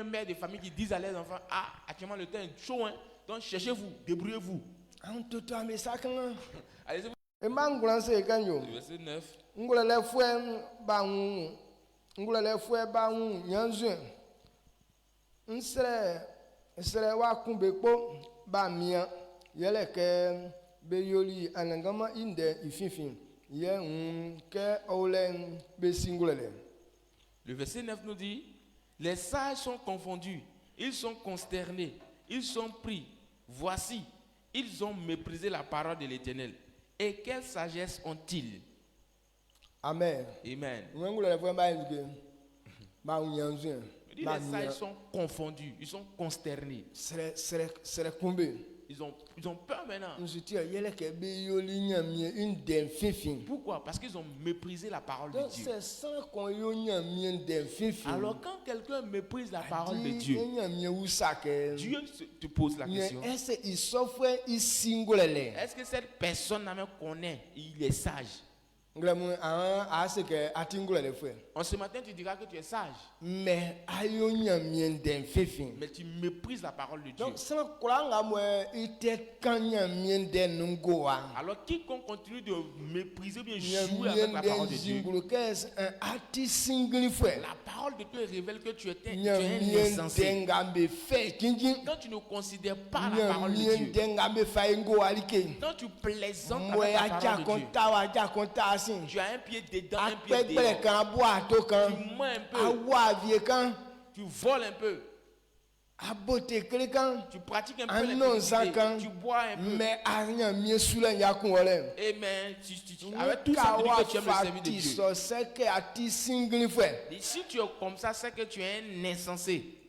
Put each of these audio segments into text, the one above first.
un mère de famille qui dit à leurs enfants, ah, actuellement le temps est chaud, hein, donc cherchez-vous, débrouillez-vous. Allez-y. Le verset 9. Le verset 9 nous dit, les sages sont confondus, ils sont consternés, ils sont pris. Voici, ils ont méprisé la parole de l'Éternel. Et quelle sagesse ont-ils? Amen. Amen. Les sages sont confondus, ils sont consternés. Ils ont peur maintenant. Pourquoi? Parce qu'ils ont méprisé la parole de Dieu. Alors quand quelqu'un méprise la parole de Dieu, Dieu te pose la question. Est-ce que cette personne même connaît, il est sage? En ce matin, tu diras que tu es sage. Mais tu méprises la parole de Dieu. Alors, quiconque continue de mépriser ou bien jouer avec la parole de Dieu, la parole de Dieu révèle que tu es un insensé. Quand tu ne considères pas la parole de Dieu, quand tu plaisantes avec la parole de Dieu, tu as un pied dedans, un pied dehors. Tu mens un peu. Tu voles un peu. Tu pratiques un peu l'impiété. Tu bois un peu. Amen. Avec tout ça, tu dis que tu aimes le service de Dieu. Et si tu es comme ça, c'est que tu es un insensé.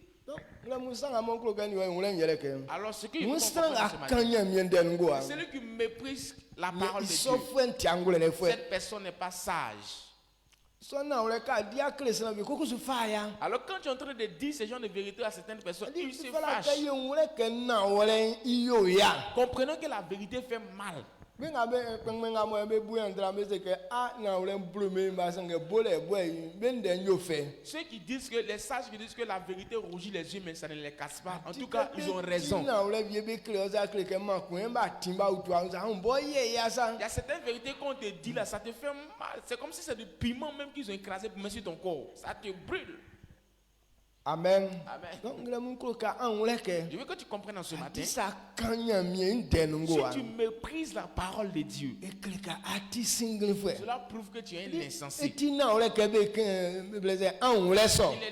Alors ce qu'il faut comprendre, celui qui méprise la parole de Dieu, cette personne n'est pas sage. Alors quand tu es en train de dire ce genre de vérité à certaines personnes, ils se fâchent. Comprenons que la vérité fait mal. Ceux qui disent que les sages qui disent que la vérité rougit les yeux mais ça ne les casse pas, en tout cas ils ont raison. Il y a certaines vérités qu'on te dit là, ça te fait mal. C'est comme si c'est du piment même qu'ils ont écrasé pour mettre sur ton corps. Ça te brûle. Amen. Amen. Je veux que tu comprennes en ce matin. Si tu méprises la parole de Dieu, cela prouve que tu es un insensé. Il est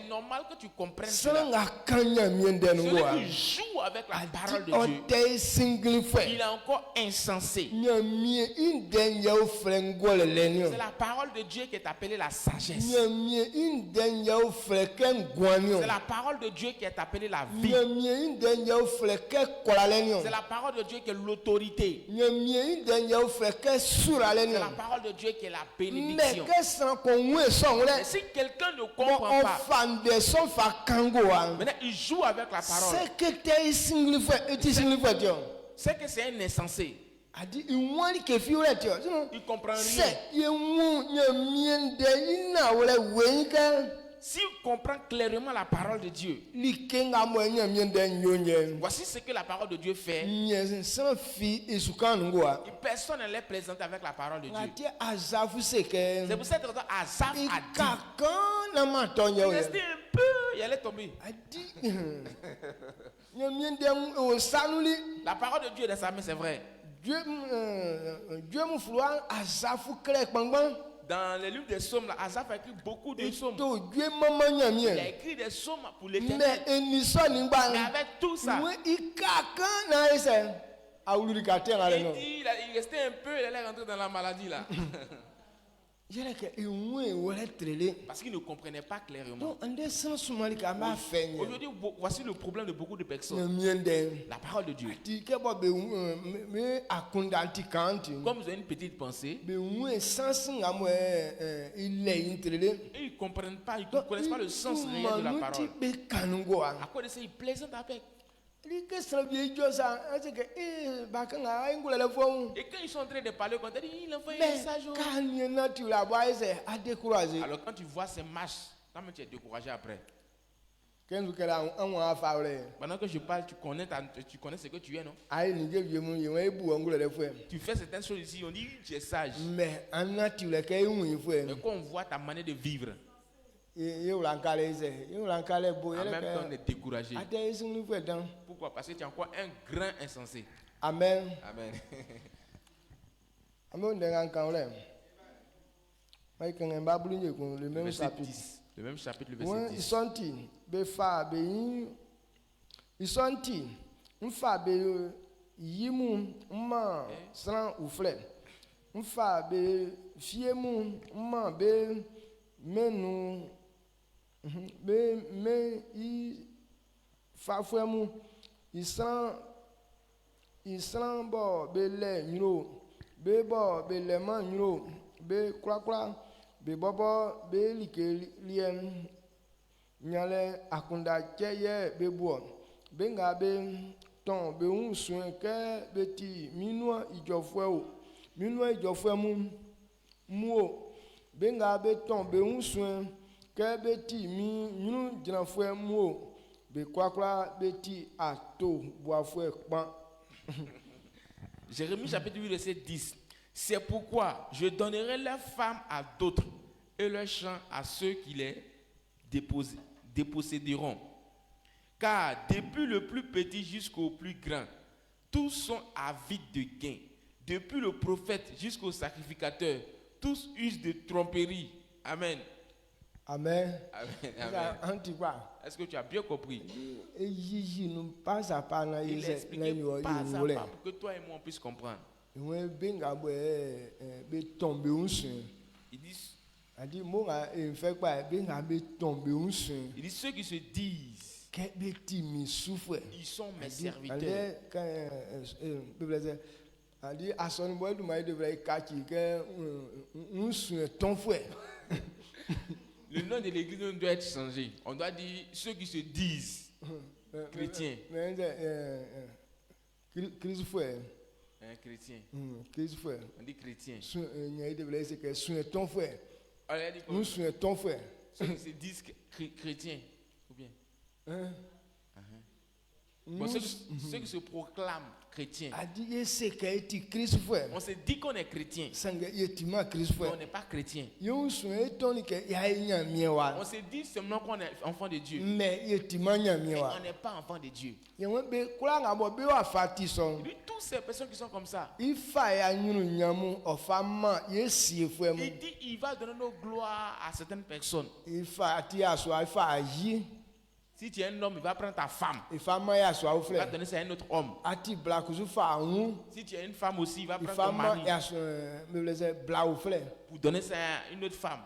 normal que tu comprennes cela. Celui qui joue avec la parole de Dieu, il est encore insensé. C'est la parole de Dieu qui est appelée la sagesse. C'est la parole de Dieu qui est appelée la vie. C'est la parole de Dieu qui est l'autorité. C'est la parole de Dieu qui est la bénédiction. Mais si quelqu'un ne comprend pas, maintenant il joue avec la parole, c'est que c'est un insensé. Il comprend rien. S'il comprend clairement la parole de Dieu, voici ce que la parole de Dieu fait. Personne ne l'est présenté avec la parole de Dieu. C'est pour cette raison Asaph a dit. Il restait un peu, il allait tomber. La parole de Dieu est dans sa main, c'est vrai. Dans les livres des psaumes, Asaph a écrit beaucoup de psaumes. Il a écrit des psaumes pour l'Éternel. Mais avec tout ça, il restait un peu, il allait rentrer dans la maladie là. Parce qu'il ne comprenait pas clairement. Aujourd'hui, voici le problème de beaucoup de personnes. La parole de Dieu. Comme vous avez une petite pensée, et ils ne comprennent pas, ils ne connaissent pas le sens réel de la parole. À quoi de ça, ils plaisantent avec. Et quand ils sont en train de parler, quand il envoie un message. Alors quand tu vois ces marches, tu es découragé après. Pendant que je parle, tu connais ce que tu es, non? Tu fais certaines choses ici, on dit tu es sage. Mais quand on voit ta manière de vivre, en même temps, on est découragé. Pourquoi? Parce que tu es encore un grand insensé. Amen. Amen. Le même chapitre. Le même chapitre, le verset 10. Be bobo be likelien nyale akunda cheye be bo be nga be ton be unsun ke beti minua ijofwe mu be nga be ton be unsun ke beti minu jinafwe mu be kwakwa beti ato boafwe pan. Jérémie chapitre 8 verset 10. C'est pourquoi je donnerai leurs femmes à d'autres et leurs champs à ceux qui les déposséderont. Car depuis le plus petit jusqu'au plus grand, tous sont avides de gain. Depuis le prophète jusqu'au sacrificateur, tous usent de tromperie. Amen. Amen. Amen. Amen. Est-ce que tu as bien compris? Il explique pas à pas pour que toi et moi on puisse comprendre. Il dit ceux qui se disent ils sont mes serviteurs. Le nom de l'église doit être changé. On doit dire ceux qui se disent chrétiens. Un chrétien. On dit chrétien. Ceux qui se disent chrétiens. Ou bien? Bon, ceux qui se proclament chrétiens. On se dit qu'on est chrétien. Mais on n'est pas chrétien. On se dit seulement qu'on est enfant de Dieu. Mais on n'est pas enfant de Dieu. Il dit toutes ces personnes qui sont comme ça. Il dit il va donner nos gloires à certaines personnes. Si tu es un homme, il va prendre ta femme. Il va donner ça à un autre homme. Si tu es une femme aussi, il va prendre ton mari. Pour donner ça à une autre femme.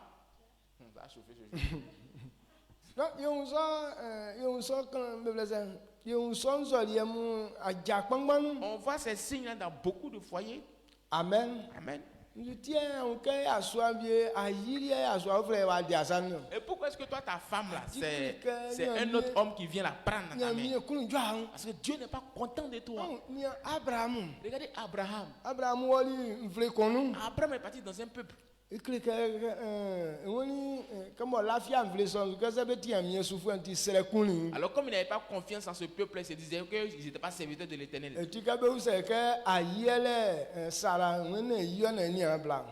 On voit ces signes dans beaucoup de foyers. Amen. Amen. Et pourquoi est-ce que toi, ta femme là, c'est un autre homme qui vient la prendre dans ta main? Parce que Dieu n'est pas content de toi. Regardez Abraham. Abraham est parti dans un peuple. Alors comme il n'avait pas confiance en ce peuple, il se disait qu'ils n'étaient pas serviteurs de l'Éternel.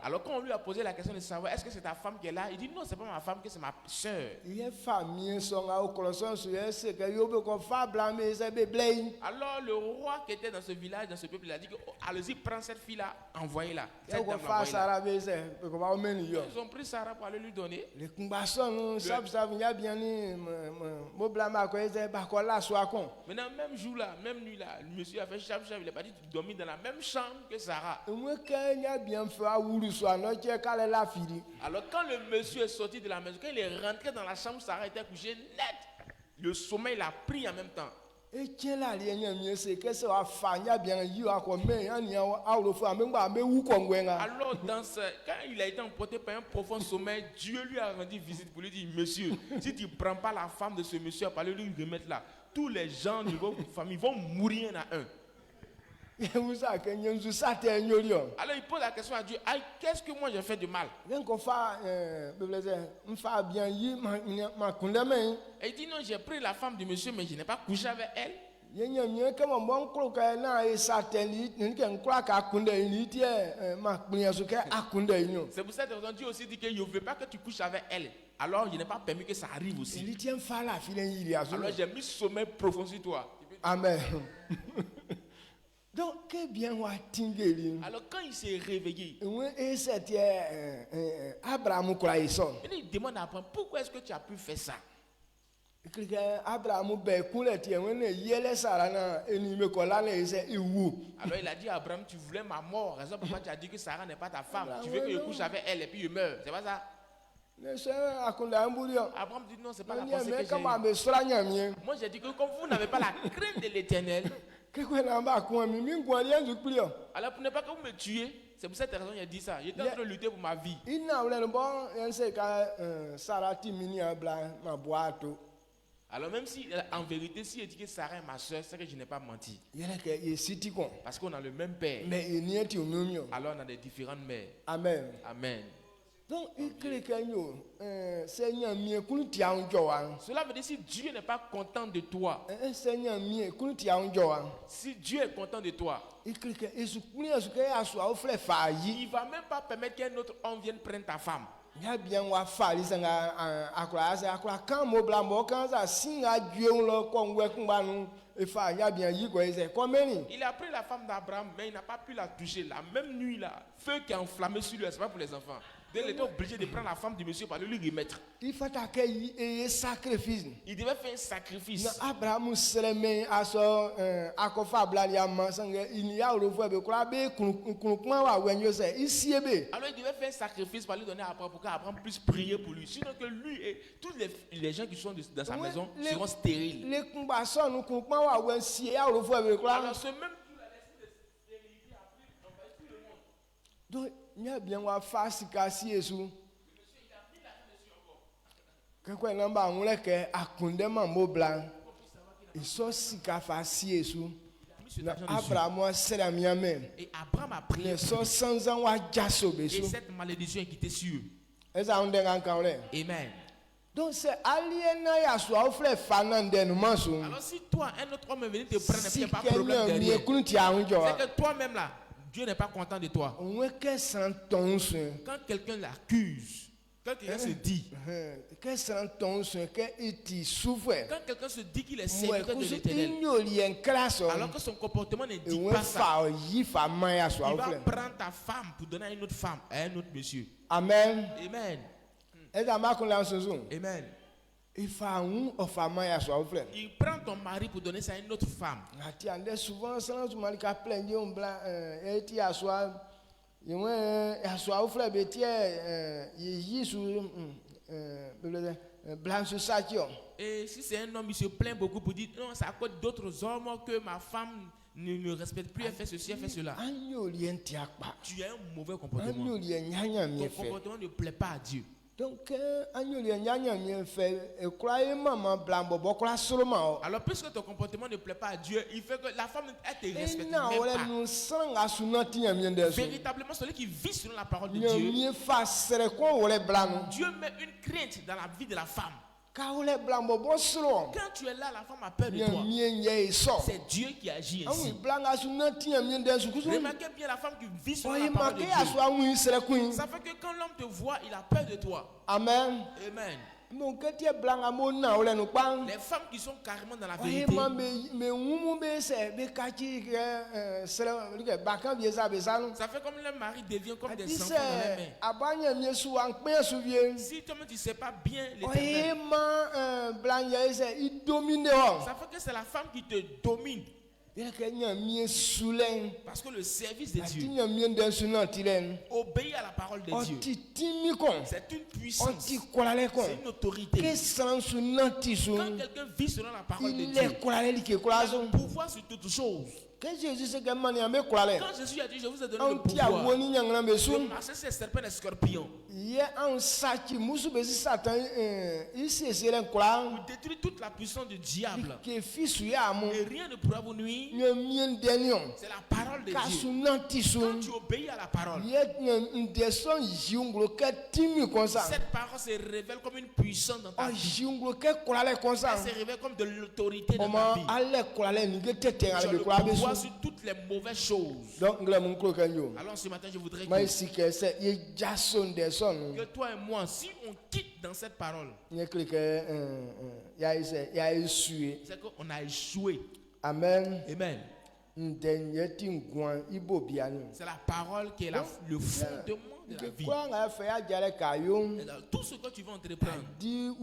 Alors quand on lui a posé la question de savoir est-ce que c'est ta femme qui est là, il dit non, c'est pas ma femme, que c'est ma soeur. Alors le roi qui était dans ce village, dans ce peuple, il a dit que, allez-y, prends cette fille-là, envoyez-la. Ils ont pris Sarah pour aller lui donner. Maintenant, même jour là, même nuit là, le monsieur a fait chap, il est parti dormir dans la même chambre que Sarah. Alors quand le monsieur est sorti de la maison, quand il est rentré dans la chambre, Sarah était couchée net. Le sommeil l'a pris en même temps. Alors quand il a été emporté par un profond sommeil, Dieu lui a rendu visite pour lui dire, monsieur, si tu ne prends pas la femme de ce monsieur, pour aller lui remettre là, tous les gens de votre famille vont mourir un à un. Alors il pose la question à Dieu, qu'est-ce que moi j'ai fait de mal? Et il dit non, j'ai pris la femme du monsieur, mais je n'ai pas couché avec elle. C'est pour ça que Dieu aussi dit que je ne veux pas que tu couches avec elle. Alors je n'ai pas permis que ça arrive aussi. Alors j'ai mis sommeil profond sur toi. Amen. Donc, que bien. Alors, quand il s'est réveillé, il demande à Abraham, pourquoi est-ce que tu as pu faire ça? Alors, il a dit à Abraham, tu voulais ma mort. Raison pourquoi tu as dit que Sarah n'est pas ta femme. Tu veux que je couche avec elle et puis je meurs. C'est pas ça? Abraham dit non, c'est pas la pensée que j'ai. Moi, j'ai dit que comme vous n'avez pas la crainte de l'Éternel, alors pour ne pas que vous me tuiez, c'est pour cette raison qu'il a dit ça. J'étais en train de lutter pour ma vie. Alors même si en vérité, si il dit que Sarah est ma soeur, c'est que je n'ai pas menti. Parce qu'on a le même père. Alors on a des différentes mères. Amen. Amen. Donc, cela veut dire si Dieu n'est pas content de toi, si Dieu est content de toi, il ne va même pas permettre qu'un autre homme vienne prendre ta femme. Il a pris la femme d'Abraham, mais il n'a pas pu la toucher. La même nuit là, feu qui a enflammé sur lui, c'est pas pour les enfants. Il était obligé de prendre la femme du monsieur pour lui remettre. Il devait faire un sacrifice. Abraham alors il devait faire un sacrifice pour lui donner à Abraham pour qu'Abraham puisse prier pour lui. Sinon que lui et tous les gens qui sont dans sa maison seront stériles. Alors ce même coup la laisse de stérilité après envahir tout le monde. Donc il a bien wa face kasi Yesu. Monsieur il a mis la main dessus encore. Quand il namba ngule ke akunde mambo blanc. Il so sika face Yesu. Abraham sera miame. Et Abraham a prié. Et cette malédiction est quittée sur eux. Amen. Donc c'est aliéné à soi frère Fernandez. Alors si toi un autre homme est venu te prendre, il n'y a pas de problème derrière. C'est que toi-même là, Dieu n'est pas content de toi. Quand quelqu'un l'accuse, quand quelqu'un se dit, quand quelqu'un se dit qu'il est serviteur de l'Éternel, alors que son comportement ne dit pas ça, il va prendre ta femme pour donner à une autre femme, à un autre monsieur. Amen. Amen. Amen. Il prend ton mari pour donner ça à une autre femme. Souvent, et si c'est un homme, il se plaint beaucoup pour dire non, c'est à cause d'autres hommes que ma femme ne me respecte plus, elle fait ceci, elle fait cela. Tu as un mauvais comportement. Ton comportement ne plaît pas à Dieu. Donc, alors puisque ton comportement ne plaît pas à Dieu, il fait que la femme elle te respecte même pas. Véritablement, celui qui vit selon la parole de Dieu, Dieu met une crainte dans la vie de la femme. Quand tu es là, la femme a peur de toi. C'est Dieu qui agit ainsi. Remarquez bien la femme qui vit selon la parole de Dieu. Ça fait que quand l'homme te voit, il a peur de toi. Amen. Amen. Les femmes qui sont carrément dans la vérité, ça fait comme le mari devient comme des enfants dans les mains. Si toi-même tu ne sais pas bien l'Éternel, ça fait que c'est la femme qui te domine. Parce que le service de Dieu obéit à la parole de Dieu. C'est une puissance, c'est une autorité. Quand quelqu'un vit selon la parole de Dieu, il a le pouvoir sur toutes choses. Quand Jésus a dit, je vous ai donné le pouvoir de marcher ces serpents et scorpions. Pour détruire toute la puissance du diable. Et rien ne pourra vous nuire. C'est la parole de Dieu. Quand tu obéis à la parole, cette parole se révèle comme une puissance dans ta vie. Elle se révèle comme de l'autorité dans ta vie. Tu as le pouvoir sur toutes les mauvaises choses. Alors ce matin, je voudrais que toi et moi, si on quitte dans cette parole, c'est qu'on a échoué. Amen. Amen. C'est la parole qui est le fondement de la vie. Tout ce que tu vas entreprendre, il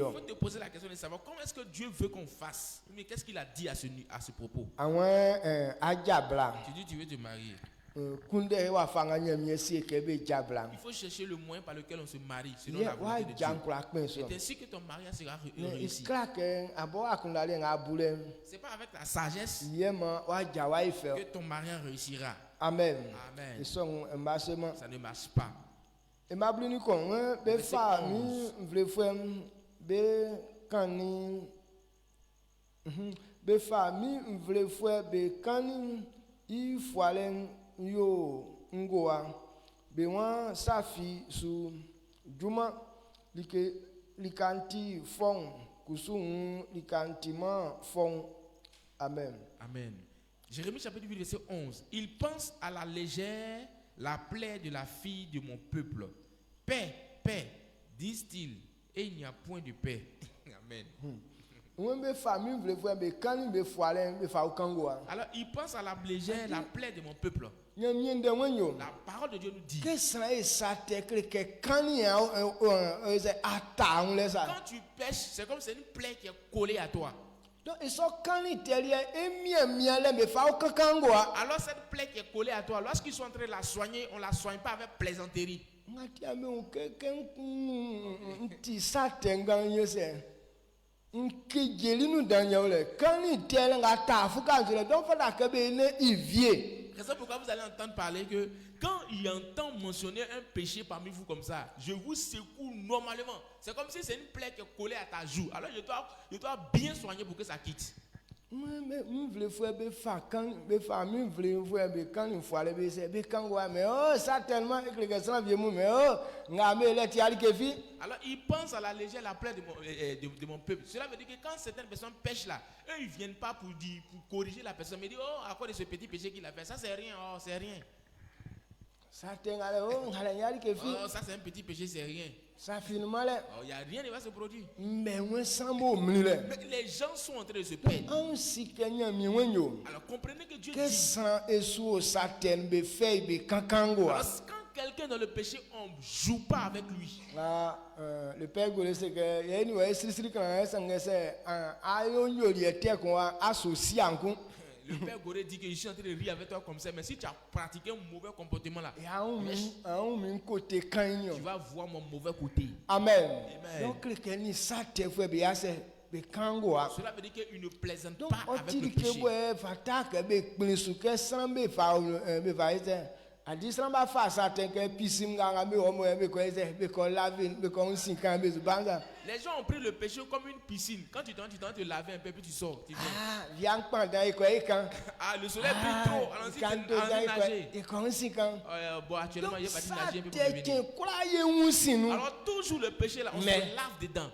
faut te poser la question de savoir comment est-ce que Dieu veut qu'on fasse. Mais qu'est-ce qu'il a dit à ce propos? Tu dis tu veux te marier. Il faut chercher le moyen par lequel on se marie selon la volonté de Dieu. C'est ainsi que ton mariage sera réussi. C'est pas avec la sagesse que ton mariage réussira. Amen. Amen. Ça ne marche pas. Yo ngoa bewan safi su juma likanti fong kusun likantima fong. Amen. Amen. Jérémie chapitre 8 verset 11. Il pense à la légère la plaie de la fille de mon peuple. Paix, paix, disent-ils, et il n'y a point de paix. Amen. Alors il pense à la légère la plaie de mon peuple. La parole de Dieu nous dit, quand tu pêches, c'est comme si c'est une plaie qui est collée à toi. Alors cette plaie qui est collée à toi, lorsqu'ils sont en train de la soigner, on ne la soigne pas avec plaisanterie. C'est pourquoi vous allez entendre parler que quand il entend mentionner un péché parmi vous comme ça, je vous secoue normalement. C'est comme si c'est une plaie qui est collée à ta joue. Alors je dois bien soigner pour que ça quitte. Mais alors il pense à la légère la plaie de mon peuple. Cela veut dire que quand certaines personnes pêchent là, eux ils viennent pas pour corriger la personne, mais ils disent oh à cause de ce petit péché qu'il a fait, ça c'est rien, oh c'est rien. Ça c'est un petit péché, c'est rien. Ça finalement là. Il n'y a rien qui va se produire. Mais les gens sont en train de se perdre. Alors comprenez que Dieu dit. Alors, quand quelqu'un dans le péché, on ne joue pas avec lui. Le père Gouré c'est que le père Goré dit que je suis en train de rire avec toi comme ça, mais si tu as pratiqué un mauvais comportement là, tu vas voir mon mauvais côté. Amen. Donc, cela veut dire qu'il ne plaisante pas avec le péché. Les gens ont pris le péché comme une piscine. Quand tu t'en te laver un peu, puis tu sors. Tu viens. Le soleil brille trop. Allons-y nager. Bon, actuellement, il n'y a pas de nager un peu pour revenir. Alors, toujours le péché là, on se lave dedans.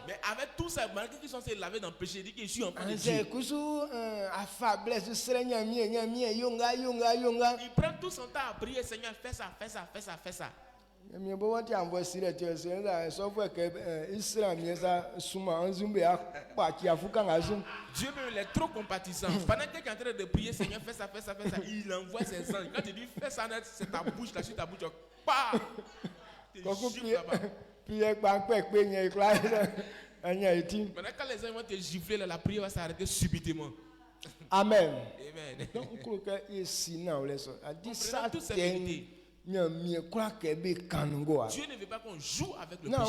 Mais avec tout ça, malgré qu'ils sont se laver dans le péché, il dit que je suis en train de Dieu. Il prend tout son temps à prier, Seigneur, fais ça, fais ça, fais ça, fais ça. Dieu même est trop compatissant. Pendant que tu es en train de prier, Seigneur, fais ça, fais ça, fais ça, il envoie ses anges. Quand tu dis fais ça, c'est ta bouche, là, sur ta bouche, pas. Maintenant, quand les gens vont te gifler, la prière va s'arrêter subitement. Amen. Amen. Donc, toute cette vérité. Dieu ne veut pas qu'on joue avec le péché.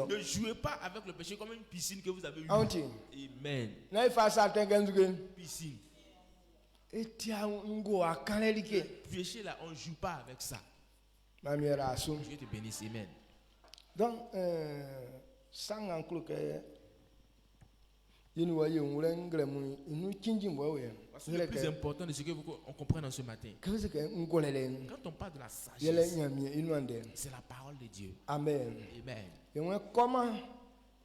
Ne jouez pas avec le péché comme une piscine que vous avez eue. Amen. Piscine. Le péché là, on ne joue pas avec ça. Dieu te bénisse. Amen. Donc, le plus important de ce que on comprenne ce matin. Quand on parle de la sagesse, c'est la parole de Dieu. Amen. Amen. Et comment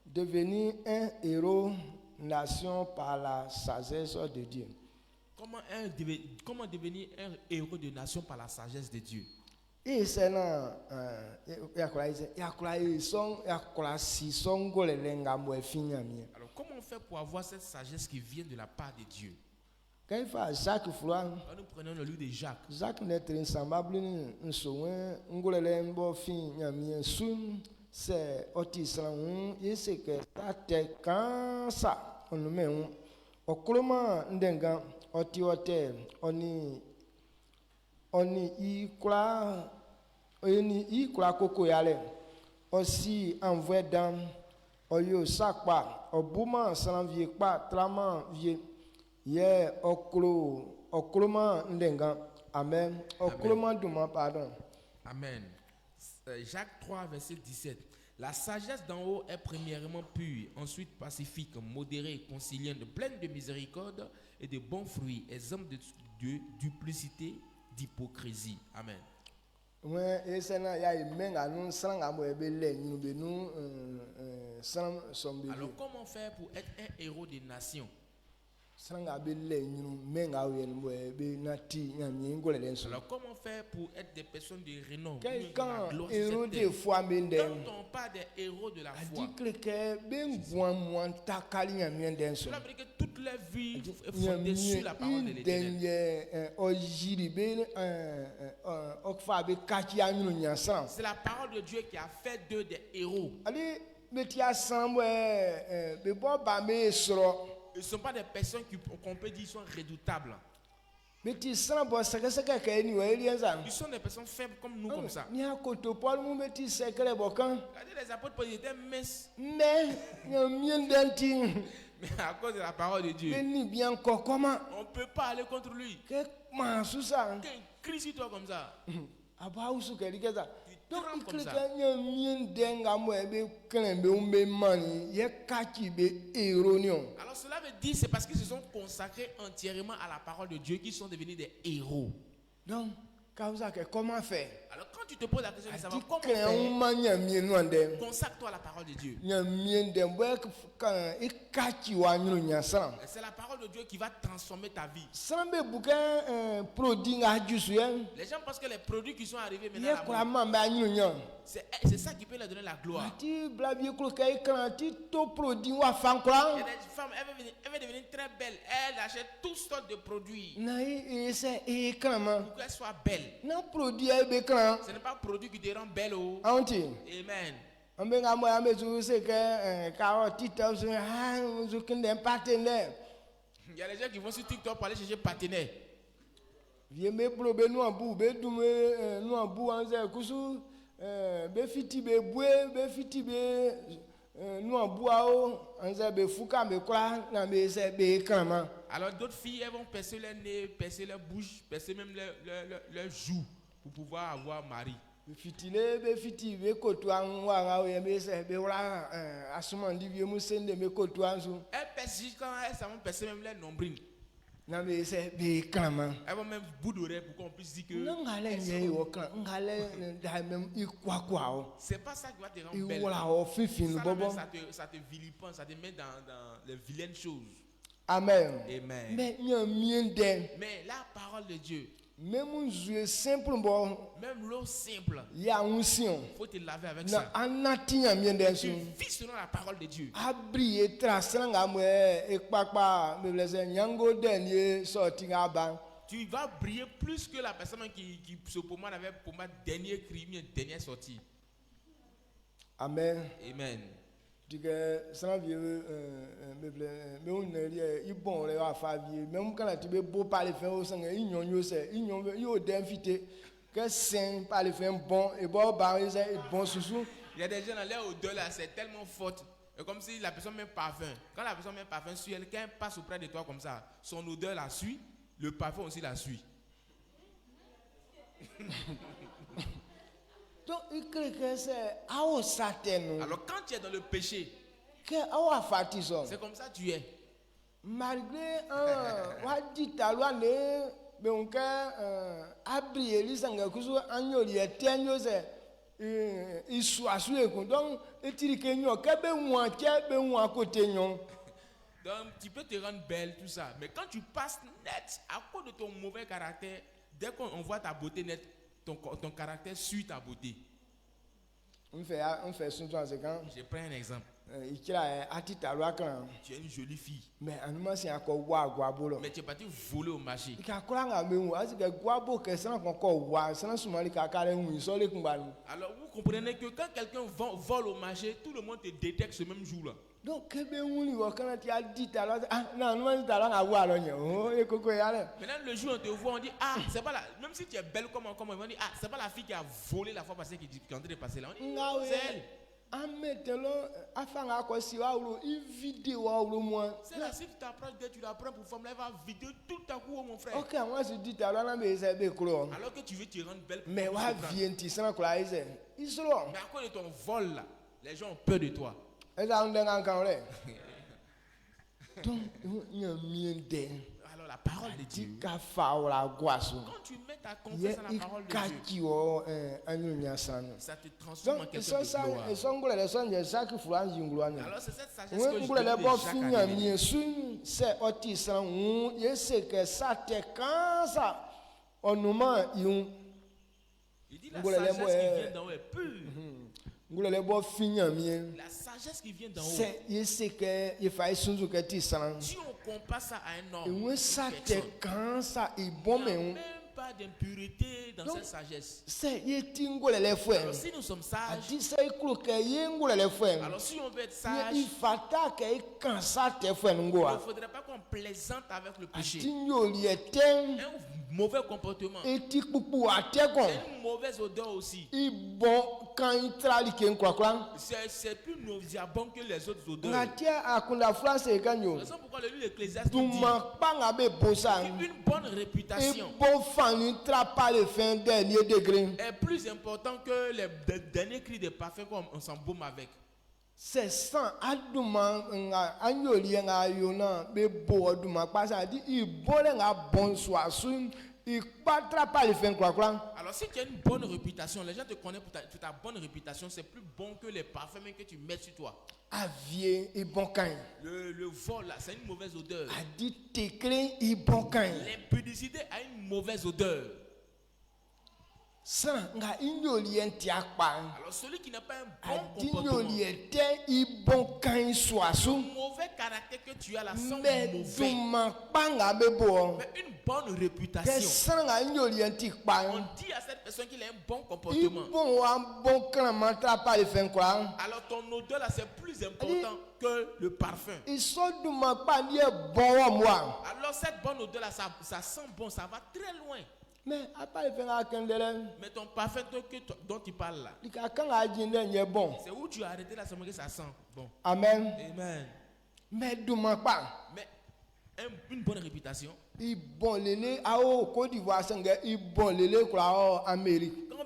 devenir un héros nation par la sagesse de Dieu? Comment devenir un héros de nation par la sagesse de Dieu? Alors comment on fait pour avoir cette sagesse qui vient de la part de Dieu? Quand il fait Jacques nous prenons le livre de Jacques. Jacques n'est ensemble c'est otisran c'est que quand ça on met au comment ndenga otiote oni ikla koko yale aussi envoie dans oyo sakpa obuma salam vie pa traman vie ye okloma ndenga amen okloma duma pardon. Amen. Jacques 3 verset 17. La sagesse d'en haut est premièrement pure, ensuite pacifique, modérée, conciliante, pleine de miséricorde et de bons fruits, exempte de duplicité, d'hypocrisie. Amen. Alors comment faire pour être un héros des nations? Alors comment faire pour être des personnes de renom? Quand on parle des héros de la foi, cela veut dire que toute leur vie est fondée sur la parole de l'Éternel. C'est la parole de Dieu qui a fait d'eux des héros. Ils ne sont pas des personnes qu'on peut dire sont redoutables. Ils sont des personnes faibles comme nous, comme ça. Les apôtres étaient minces. Mais à cause de la parole de Dieu, on ne peut pas aller contre lui. Qu'il crie sur toi comme ça. Donc, comme ça. Alors cela veut dire c'est parce qu'ils se sont consacrés entièrement à la parole de Dieu qu'ils sont devenus des héros. Donc, comment faire? Alors quand tu te poses la question de savoir comment faire, consacre-toi à la parole de Dieu. C'est la parole de Dieu qui va transformer ta vie. Les gens pensent que les produits qui sont arrivés maintenant, c'est ça qui peut leur donner la gloire. Il y a des femmes, elles veulent devenir très belles. Elles achètent toutes sortes de produits pour qu'elles soient belles. Ce n'est pas un produit qui te rend belle. Amen. Il y a les gens qui vont sur TikTok pour aller chercher partenaire. Alors d'autres filles, elles vont percer leur nez, percer leur bouche, percer même leurs joues pour pouvoir avoir mari. Elles percent juste quand elles savent percer même leur nombril. Elles vont même bout d'oreille pour qu'on puisse dire que c'est pas ça qui va te rendre belle. Ça te vilipende, ça te met dans les vilaines choses. Amen. Amen. Mais la parole de Dieu, même l'eau simple, il faut te laver avec ça. Tu vis selon la parole de Dieu. Tu vas briller plus que la personne qui se pommade avec pommade dernier cri, dernière sortie. Amen. Amen. Diga sans vieux mais on est il bon les va faire vieux même quand tu veux beau parler faire au sang ils ont d'invité que saint parler faire bon et bon barrer c'est bon sous. Il y a des gens dans l'air odeur là, c'est tellement forte. Et comme si la personne met parfum. Quand la personne met parfum sur elle, quand elle passe auprès de toi comme ça, son odeur la suit, le parfum aussi la suit. Donc, il crée que c'est à Satan. Alors quand tu es dans le péché, c'est comme ça tu es. Malgré un dit à loi mais on a abri les sangakusu anyoli etenyo c'est il soit sur donc et tu dis que nous qu'à côté nous. Donc tu peux te rendre belle tout ça, mais quand tu passes net à cause de ton mauvais caractère, dès qu'on voit ta beauté net, ton caractère suit ta beauté. On fait souvent c'est quand. Je prends un exemple. Tu es une jolie fille. Mais tu es parti voler au marché. Alors vous comprenez que quand quelqu'un vole au marché, tout le monde te détecte ce même jour-là. Donc, maintenant le jour où on te voit, on dit ah, c'est pas la, même si tu es belle comme on dit ah, c'est pas la fille qui a volé la fois passée qui est en train de passer là. On dit c'est elle. C'est là, si tu t'approches d'elle, tu la prends pour femme, elle va vider tout à coup, mon frère. Ok, moi je dis alors que tu veux te rendre belle. Mais à cause de ton vol là, les gens ont peur de toi. Alors la parole de Dieu, quand tu mets ta confiance en la parole de Dieu, ça te transforme en quelqu'un de gloire. Alors c'est cette sagesse que il dit la sagesse qui vient d'en haut est pure. La sagesse qui vient d'en haut. Si on compare ça à un homme, il n'y a même pas d'impureté dans cette sagesse. Alors si nous sommes sages, alors si on veut être sage, il ne faudrait pas qu'on plaisante avec le péché. Un mauvais comportement, c'est une mauvaise odeur aussi. C'est plus nauséabond que les autres odeurs. C'est pourquoi le livre d'Ecclésiaste dit une bonne réputation est plus important que les derniers cris de parfum qu'on s'embaume avec. C'est ça, alors si tu as une bonne réputation, les gens te connaissent pour ta bonne réputation, c'est plus bon que les parfums que tu mets sur toi. Le vol là, c'est une mauvaise odeur. L'impudicité a une mauvaise odeur. Alors celui qui n'a pas un bon comportement, le mauvais caractère que tu as là sent mauvais. Mais une bonne réputation, on dit à cette personne qu'il a un bon comportement. Alors ton odeur là c'est plus important que le parfum. Alors cette bonne odeur là ça sent bon, ça va très loin. Mais ton parfum dont tu parles là, c'est où tu as arrêté là, que ça sent bon. Amen. Amen. Mais une bonne réputation. Quand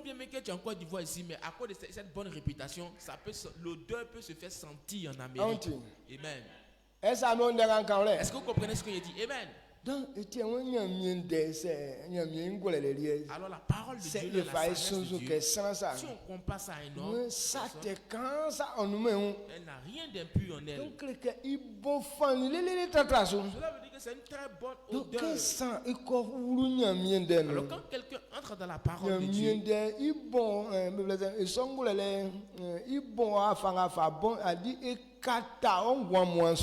bien même que tu es en Côte d'Ivoire ici, mais à cause de cette bonne réputation, l'odeur peut se faire sentir en Amérique. Amen. Est-ce que vous comprenez ce que je dis? Amen. Donc, alors la parole de Dieu, la sagesse de Dieu, si on compare ça à un homme, elle n'a rien d'impur en elle. Cela veut dire que c'est une très bonne odeur. Alors quand quelqu'un entre dans la parole de Dieu,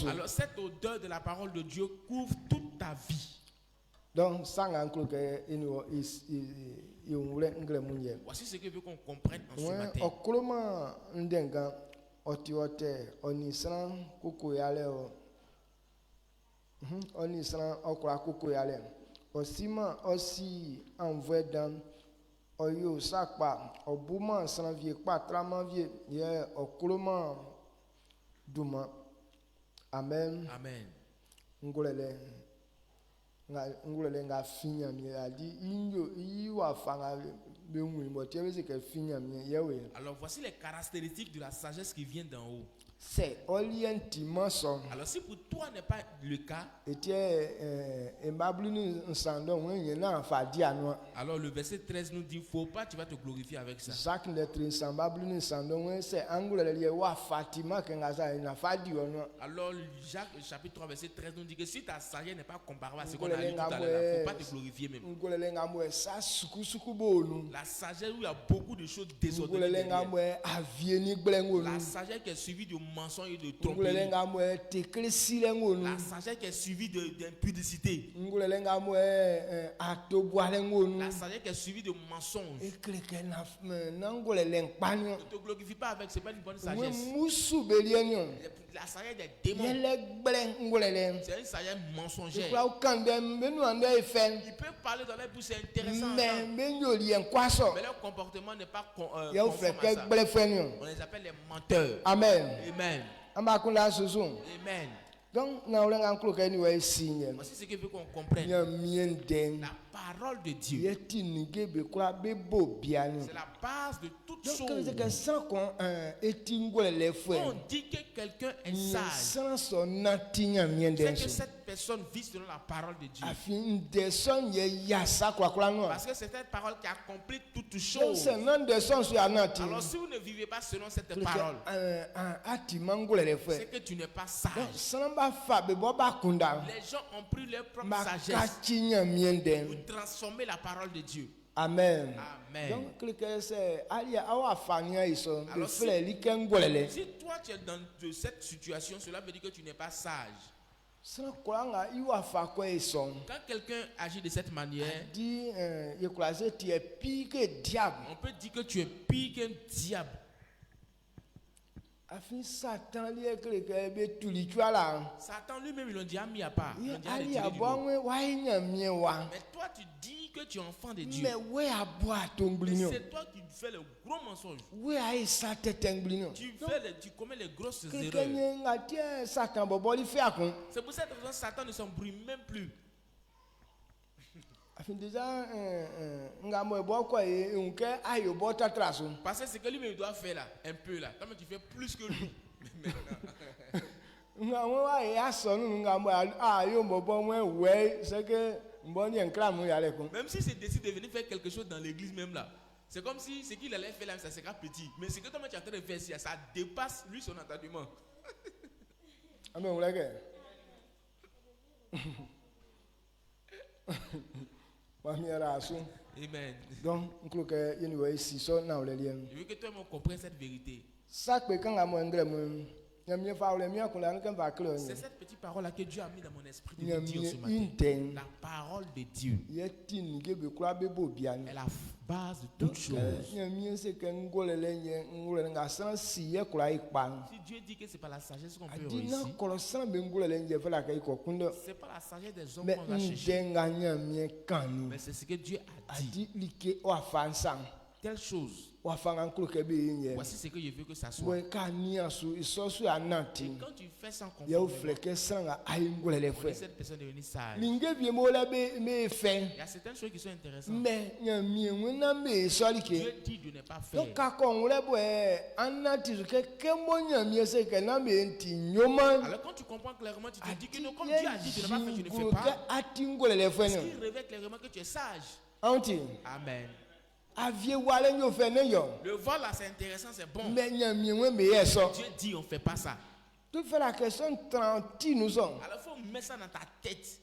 alors cette odeur de la parole de Dieu couvre toute ta vie. Donc, voici ce que veut qu'on comprenne en ce matin. otiote onisran koko yale o onisran okra koko yale osima osi envoie dans oyo sakpa obuma san vie pa trama vie ye okroma duma amen Amen. ngolele nga finya mi adi inyo iwa fanga benwi mo tiebe ke finya mi yewe. Alors voici les caractéristiques de la sagesse qui vient d'en haut. C'est orientement son. Alors si pour toi n'est pas le cas, alors le verset 13 nous dit faut pas tu vas te glorifier avec ça. Alors Jacques chapitre 3 verset 13 nous dit que si ta sagesse n'est pas comparable à ce qu'on a lu tout à l'heure, faut pas te glorifier même. La sagesse où il y a beaucoup de choses désordonnées. La sagesse qui est suivie de mensonges et de tromperies. La sagesse qui est suivie d'impudicité. La sagesse qui est suivie de mensonges. Ne te glorifie pas avec, c'est pas une bonne sagesse. La sagesse des démons. C'est une sagesse mensongère. Ils peuvent parler dans leur bouche, c'est intéressant. Mais leur comportement n'est pas conforme à ça. On les appelle les menteurs. Amen. Amen. Amen. Donc, voici ce qu'il veut qu'on comprenne. La parole de Dieu, c'est la base de toute chose. On dit que quelqu'un est sage, c'est que cette personne vit selon la parole de Dieu. Parce que c'est cette parole qui accomplit toutes choses. Alors si vous ne vivez pas selon cette parole, c'est que tu n'es pas sage. Les gens ont pris leur propre sagesse pour transformer la parole de Dieu. Amen. Amen. Alors si toi tu es dans cette situation, cela veut dire que tu n'es pas sage. Quand quelqu'un agit de cette manière, on peut dire que tu es pire qu'un diable. Satan lui-même il l'a dit à mis à part. Mais toi tu dis que tu es enfant de Dieu. Mais c'est toi qui fais le gros mensonge. Tu commets les grosses erreurs. C'est pour cette raison que Satan ne s'embrouille même plus. Parce que ce que lui-même doit faire là, un peu là, toi tu fais plus que lui. Même si c'est décidé de venir faire quelque chose dans l'église même là, c'est comme si ce qu'il allait faire là, ça sera petit. Mais ce que toi tu es en train de faire ici, ça dépasse lui son entendement. Amen. Donc, je veux que toi comprennes cette vérité. C'est cette petite parole là que Dieu a mis dans mon esprit de dire ce matin. La parole de Dieu est la base de toute chose. Si Dieu dit que ce n'est pas la sagesse qu'on peut réussir, ce n'est pas la sagesse des hommes qu'on va chercher, mais c'est ce que Dieu a dit. Telle chose. Voici ce que je veux que ça soit. Et quand tu fais sans conformément, cette personne est devenue sage. Il y a certaines choses qui sont intéressantes. Dieu dit de ne pas faire. Alors quand tu comprends clairement, tu te dis que non, comme Dieu a dit de ne pas faire, tu ne fais pas. Parce qu'il révèle clairement que tu es sage. Amen. Le vol là c'est intéressant, c'est bon. Dieu dit on ne fait pas ça. Tu fais la question 30 nous sommes. Alors il faut mettre ça dans ta tête.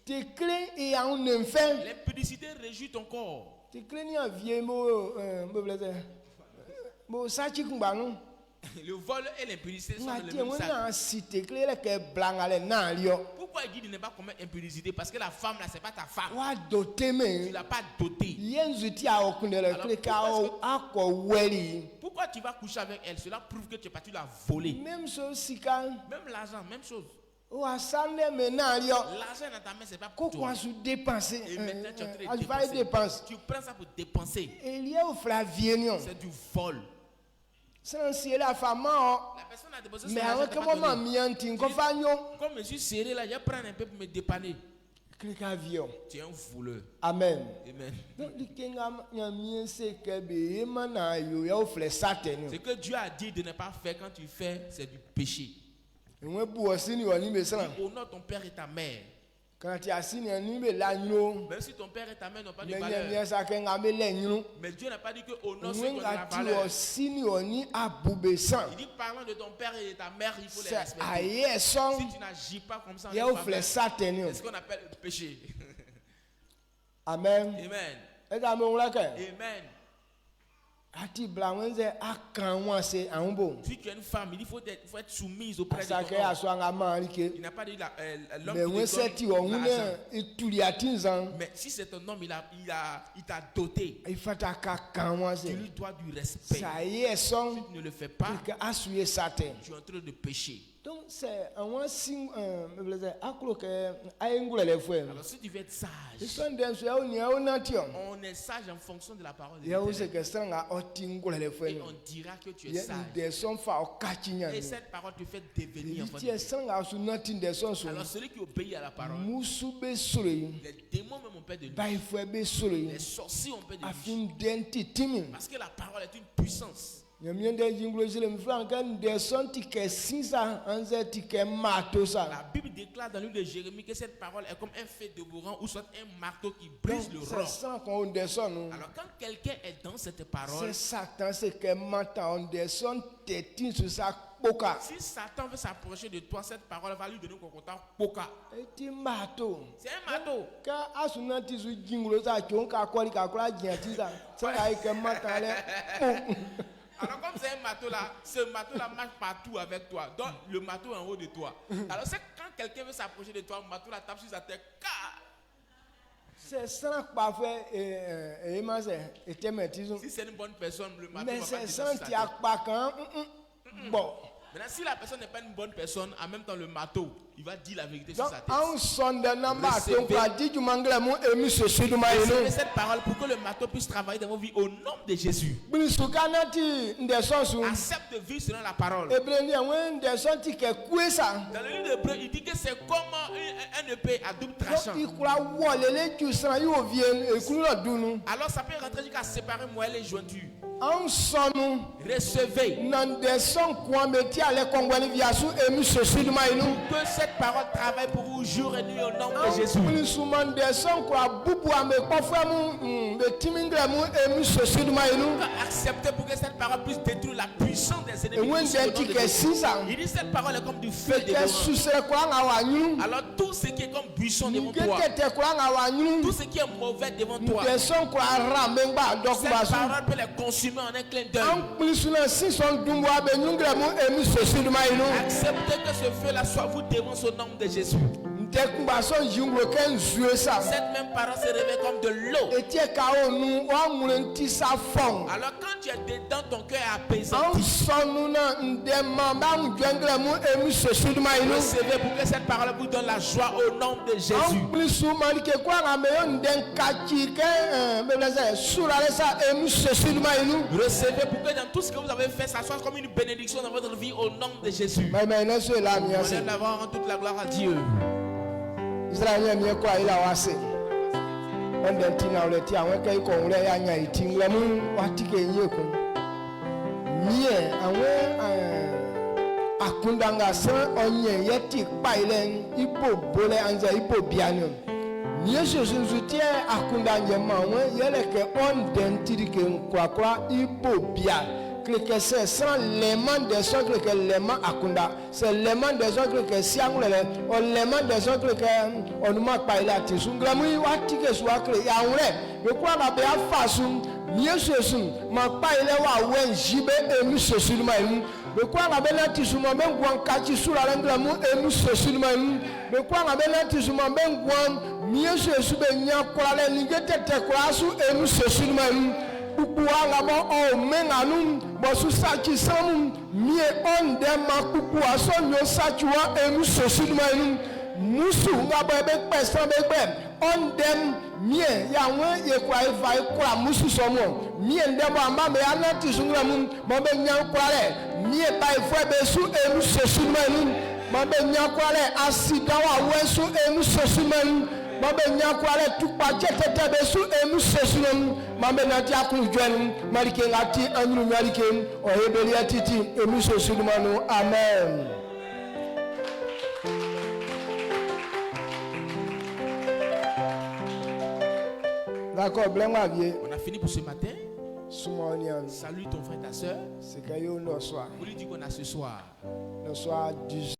L'impudicité réjouit ton corps. Le vol et l'impudicité sont dans le même sac. Pourquoi il dit de ne pas commettre impudicité? Parce que la femme là, c'est pas ta femme. Tu l'as pas dotée. Pourquoi tu vas coucher avec elle? Cela prouve que tu es parti la voler. Même l'argent, même chose. L'argent dans ta main, c'est pas pour toi. Et maintenant, tu es en train de dépenser. Tu prends ça pour dépenser. C'est du vol. La personne a déposé son argent. Comme je suis serré là, je vais prendre un peu pour me dépanner. Tu es un voleur. Amen. Amen. Ce que Dieu a dit de ne pas faire quand tu fais, c'est du péché. Honore ton père et ta mère. Même si ton père et ta mère n'ont pas de valeur. Mais Dieu n'a pas dit que honore ceux qui ont de la valeur. Il dit parlant de ton père et de ta mère, il faut les respecter. Si tu n'agis pas comme ça, c'est ce qu'on appelle le péché. Amen. Amen. Amen. Si tu es une femme, il faut être soumise auprès de ton homme. Il n'a pas dit l'homme qui te donne l'argent. Mais si c'est un homme, il t'a doté. Tu lui dois du respect. Si tu ne le fais pas, tu es en train de pécher. Donc c'est un signe. Alors si tu veux être sage, on est sage en fonction de la parole de Dieu. Et on dira que tu es sage. Et cette parole te fait devenir enfant de Dieu. Alors celui qui obéit à la parole, les démons même ont peur de lui. Les sorciers ont peur de lui. Parce que la parole est une puissance. La Bible déclare dans le livre de Jérémie que cette parole est comme un fait dévorant ou soit un marteau qui brise le roc. Alors quand quelqu'un est dans cette parole, si Satan veut s'approcher de toi, cette parole va lui donner un concotant poka. C'est un marteau. Alors comme c'est un marteau là, ce marteau là marche partout avec toi. Donc le marteau est en haut de toi. Alors c'est quand quelqu'un veut s'approcher de toi, le marteau là tape sur sa tête. C'est ça parfois si c'est une bonne personne, le marteau mais va c'est pas ça qui a pas quand bon. Maintenant, si la personne n'est pas une bonne personne, en même temps le marteau, il va dire la vérité sur sa tête. Recevez cette parole pour que le marteau puisse travailler dans vos vies au nom de Jésus. Accepte de vivre selon la parole. Dans le livre d'Hébreux, il dit que c'est comme un épée à double tranchant. Alors ça peut rentrer jusqu'à séparer moelle et jointure. Recevez que cette parole travaille pour vous jour et nuit au nom de Jésus. Acceptez pour que cette parole puisse détruire la puissance des ennemis. Il dit cette parole est comme du feu dévorant. Alors tout ce qui est comme buisson devant toi, tout ce qui est mauvais devant toi, cette parole peut les consumer en un clin d'œil. Acceptez que ce feu-là soit vous dévance au nom de Jésus. Cette même parole se révèle comme de l'eau. Alors quand tu es dedans, ton cœur est apaisé. Recevez pour que cette parole vous donne la joie au nom de Jésus. Recevez pour que dans tout ce que vous avez fait, ça soit comme une bénédiction dans votre vie au nom de Jésus. On aime l'avoir en toute la gloire à Dieu. Israël mi ko ayila wase ende tina oleti awon ke ko nle ya nya itingwe mu watike yeko mie awon akundanga san onye yeti pa ile ipo bole anja ipo bianu mie jesu zutie akundanje ma won yele ke on dentiri ke kwakwa ipo bia que c'est sans l'aimant des autres que l'aimant akunda, c'est l'aimant des autres que siangule, on l'aimant des autres que on ne m'a pas là tissu. Gramui wati que soit créé à vrai. Je crois la béa façon mieux ce son, ma pas il est wa wen jibe et monsieur sur maïm. Bekwa ngabena tisuma bengwan kachi sura lengla mu emu sosulma bekwa ngabena tisuma bengwan miyesu esube nya kwale nigete te kwasu emu sosulma kukuwa ngabo o menganu bosu sachi samu mie onde makukuwa so nyo sachiwa emu sosulma musu ngabo ebe pesa begbe ondem mie yawe yekwa eva ekwa musu somo mie ndemo amba me anati sungra mu mabe nyankwale mie bai fwe besu emu sosumenu mabe nyankwale asidawa wesu emu sosumenu mabe nyankwale tukpa chetete besu emu sosumenu mabe nati akunjwen marike ngati anyu nyalike ohebeli atiti emu sosumenu. Amen. D'accord, on a fini pour ce matin. Salut ton frère, ta soeur. C'est qu'il y a un soir. Vous lui dites qu'on a ce soir. Le soir du